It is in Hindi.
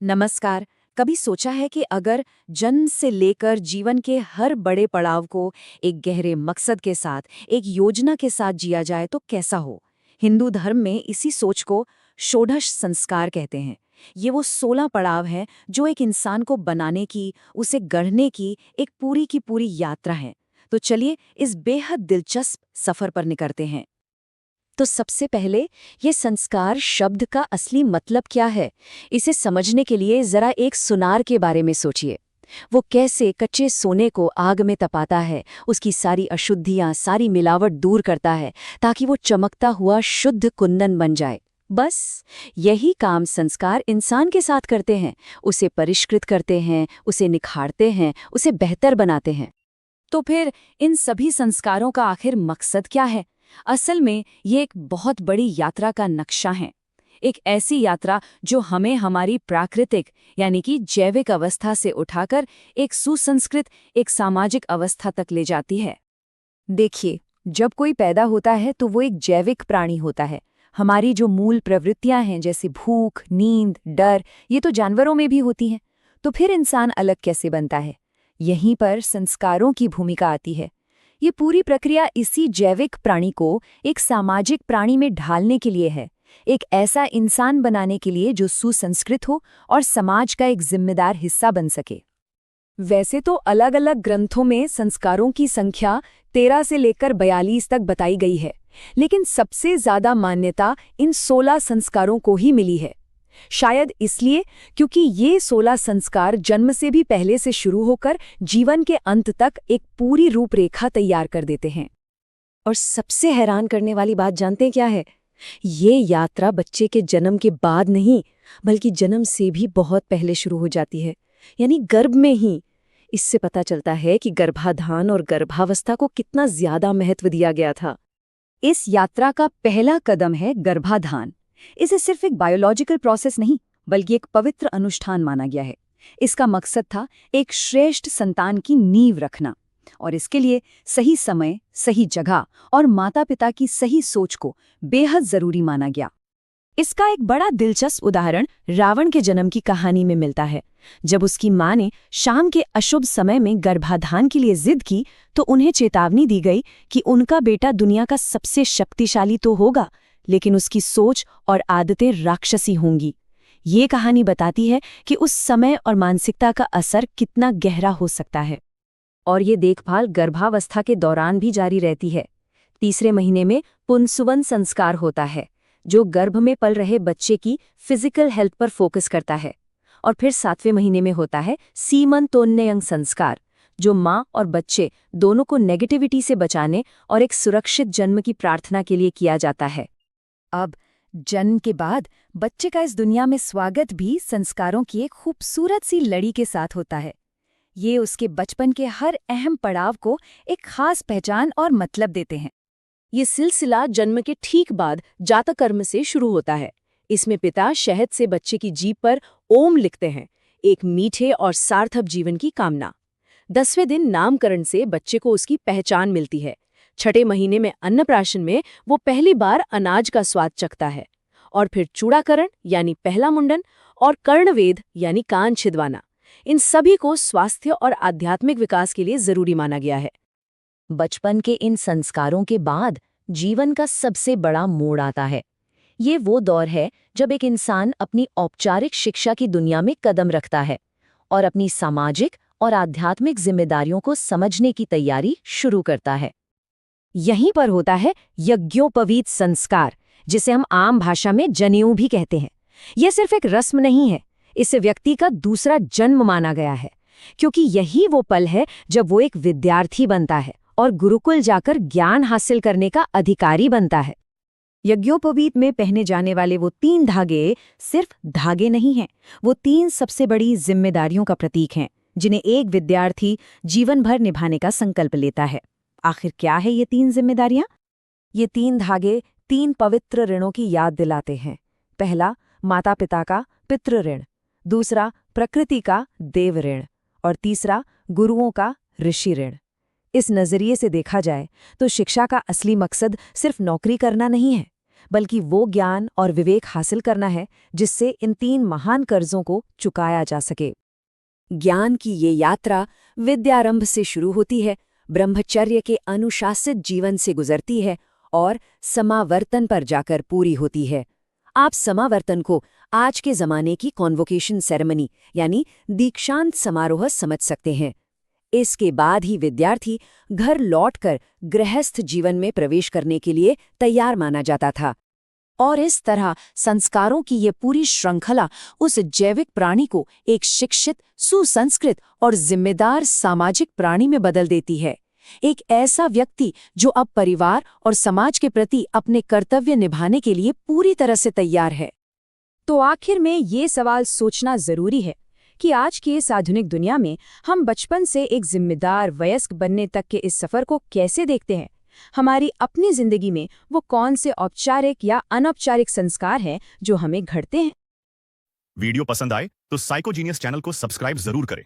नमस्कार। कभी सोचा है कि अगर जन्म से लेकर जीवन के हर बड़े पड़ाव को एक गहरे मकसद के साथ, एक योजना के साथ जिया जाए तो कैसा हो? हिंदू धर्म में इसी सोच को षोडश संस्कार कहते हैं। ये वो 16 पड़ाव हैं जो एक इंसान को बनाने की, उसे गढ़ने की एक पूरी की पूरी यात्रा है। तो चलिए इस बेहद दिलचस्प सफर पर निकलते हैं। तो सबसे पहले ये संस्कार शब्द का असली मतलब क्या है, इसे समझने के लिए जरा एक सुनार के बारे में सोचिए। वो कैसे कच्चे सोने को आग में तपाता है, उसकी सारी अशुद्धियां, सारी मिलावट दूर करता है ताकि वो चमकता हुआ शुद्ध कुंदन बन जाए। बस यही काम संस्कार इंसान के साथ करते हैं, उसे परिष्कृत करते हैं, उसे निखारते हैं, उसे बेहतर बनाते हैं। तो फिर इन सभी संस्कारों का आखिर मकसद क्या है? असल में ये एक बहुत बड़ी यात्रा का नक्शा है। एक ऐसी यात्रा जो हमें हमारी प्राकृतिक यानी कि जैविक अवस्था से उठाकर एक सुसंस्कृत, एक सामाजिक अवस्था तक ले जाती है। देखिए, जब कोई पैदा होता है तो वो एक जैविक प्राणी होता है। हमारी जो मूल प्रवृत्तियां हैं जैसे भूख, नींद, डर, ये तो जानवरों में भी होती हैं। तो फिर इंसान अलग कैसे बनता है? यहीं पर संस्कारों की भूमिका आती है। ये पूरी प्रक्रिया इसी जैविक प्राणी को एक सामाजिक प्राणी में ढालने के लिए है, एक ऐसा इंसान बनाने के लिए जो सुसंस्कृत हो और समाज का एक जिम्मेदार हिस्सा बन सके। वैसे तो अलग अलग ग्रंथों में संस्कारों की संख्या 13 से लेकर 42 तक बताई गई है, लेकिन सबसे ज्यादा मान्यता इन 16 संस्कारों को ही मिली है। शायद इसलिए क्योंकि ये 16 संस्कार जन्म से भी पहले से शुरू होकर जीवन के अंत तक एक पूरी रूपरेखा तैयार कर देते हैं। और सबसे हैरान करने वाली बात जानते हैं क्या है? ये यात्रा बच्चे के जन्म के बाद नहीं, बल्कि जन्म से भी बहुत पहले शुरू हो जाती है, यानी गर्भ में ही। इससे पता चलता है कि गर्भाधान और गर्भावस्था को कितना ज्यादा महत्व दिया गया था। इस यात्रा का पहला कदम है गर्भाधान। इसे सिर्फ एक बायोलॉजिकल प्रोसेस नहीं, बल्कि एक पवित्र अनुष्ठान माना गया है। इसका मकसद था एक श्रेष्ठ संतान की नींव रखना, और इसके लिए सही समय, सही जगह और माता-पिता की सही सोच को बेहद जरूरी माना गया। इसका एक बड़ा दिलचस्प उदाहरण रावण के जन्म की कहानी में मिलता है। जब उसकी मां ने शाम के अशुभ समय में गर्भाधान के लिए जिद की, तो उन्हें चेतावनी दी गई कि उनका बेटा दुनिया का सबसे शक्तिशाली तो होगा, लेकिन उसकी सोच और आदतें राक्षसी होंगी। ये कहानी बताती है कि उस समय और मानसिकता का असर कितना गहरा हो सकता है। और ये देखभाल गर्भावस्था के दौरान भी जारी रहती है। तीसरे महीने में पुंसवन संस्कार होता है, जो गर्भ में पल रहे बच्चे की फिजिकल हेल्थ पर फोकस करता है। और फिर 7वें महीने में होता है सीमंतोन्नयन संस्कार, जो माँ और बच्चे दोनों को नेगेटिविटी से बचाने और एक सुरक्षित जन्म की प्रार्थना के लिए किया जाता है। अब जन्म के बाद बच्चे का इस दुनिया में स्वागत भी संस्कारों की एक खूबसूरत सी लड़ी के साथ होता है। ये उसके बचपन के हर अहम पड़ाव को एक खास पहचान और मतलब देते हैं। ये सिलसिला जन्म के ठीक बाद जातक कर्म से शुरू होता है। इसमें पिता शहद से बच्चे की जीभ पर ओम लिखते हैं, एक मीठे और सार्थक जीवन की कामना। 10वें दिन नामकरण से बच्चे को उसकी पहचान मिलती है। 6ठे महीने में अन्नप्राशन में वो पहली बार अनाज का स्वाद चखता है। और फिर चूड़ाकरण यानी पहला मुंडन और कर्णवेद यानी कान छिदवाना, इन सभी को स्वास्थ्य और आध्यात्मिक विकास के लिए जरूरी माना गया है। बचपन के इन संस्कारों के बाद जीवन का सबसे बड़ा मोड़ आता है। ये वो दौर है जब एक इंसान अपनी औपचारिक शिक्षा की दुनिया में कदम रखता है और अपनी सामाजिक और आध्यात्मिक जिम्मेदारियों को समझने की तैयारी शुरू करता है। यहीं पर होता है यज्ञोपवीत संस्कार, जिसे हम आम भाषा में जनेऊ भी कहते हैं। यह सिर्फ एक रस्म नहीं है, इसे व्यक्ति का दूसरा जन्म माना गया है, क्योंकि यही वो पल है जब वो एक विद्यार्थी बनता है और गुरुकुल जाकर ज्ञान हासिल करने का अधिकारी बनता है। यज्ञोपवीत में पहने जाने वाले वो 3 धागे सिर्फ धागे नहीं हैं, वो 3 सबसे बड़ी जिम्मेदारियों का प्रतीक हैं, जिन्हें एक विद्यार्थी जीवन भर निभाने का संकल्प लेता है। आखिर क्या है ये 3 जिम्मेदारियां? ये 3 धागे 3 पवित्र ऋणों की याद दिलाते हैं। पहला, माता पिता का पितृ ऋण, दूसरा प्रकृति का देव ऋण, और तीसरा गुरुओं का ऋषि ऋण। इस नजरिए से देखा जाए तो शिक्षा का असली मकसद सिर्फ नौकरी करना नहीं है, बल्कि वो ज्ञान और विवेक हासिल करना है जिससे इन 3 महान कर्जों को चुकाया जा सके। ज्ञान की ये यात्रा विद्यारंभ से शुरू होती है, ब्रह्मचर्य के अनुशासित जीवन से गुजरती है और समावर्तन पर जाकर पूरी होती है। आप समावर्तन को आज के जमाने की कॉन्वोकेशन सेरेमनी यानी दीक्षांत समारोह समझ सकते हैं। इसके बाद ही विद्यार्थी घर लौटकर गृहस्थ जीवन में प्रवेश करने के लिए तैयार माना जाता था। और इस तरह संस्कारों की ये पूरी श्रृंखला उस जैविक प्राणी को एक शिक्षित, सुसंस्कृत और जिम्मेदार सामाजिक प्राणी में बदल देती है। एक ऐसा व्यक्ति जो अब परिवार और समाज के प्रति अपने कर्तव्य निभाने के लिए पूरी तरह से तैयार है। तो आखिर में ये सवाल सोचना जरूरी है कि आज की इस आधुनिक दुनिया में हम बचपन से एक जिम्मेदार वयस्क बनने तक के इस सफर को कैसे देखते हैं। हमारी अपनी जिंदगी में वो कौन से औपचारिक या अनौपचारिक संस्कार हैं जो हमें घड़ते हैं। वीडियो पसंद आए तो साइकोजीनियस चैनल को सब्सक्राइब जरूर करें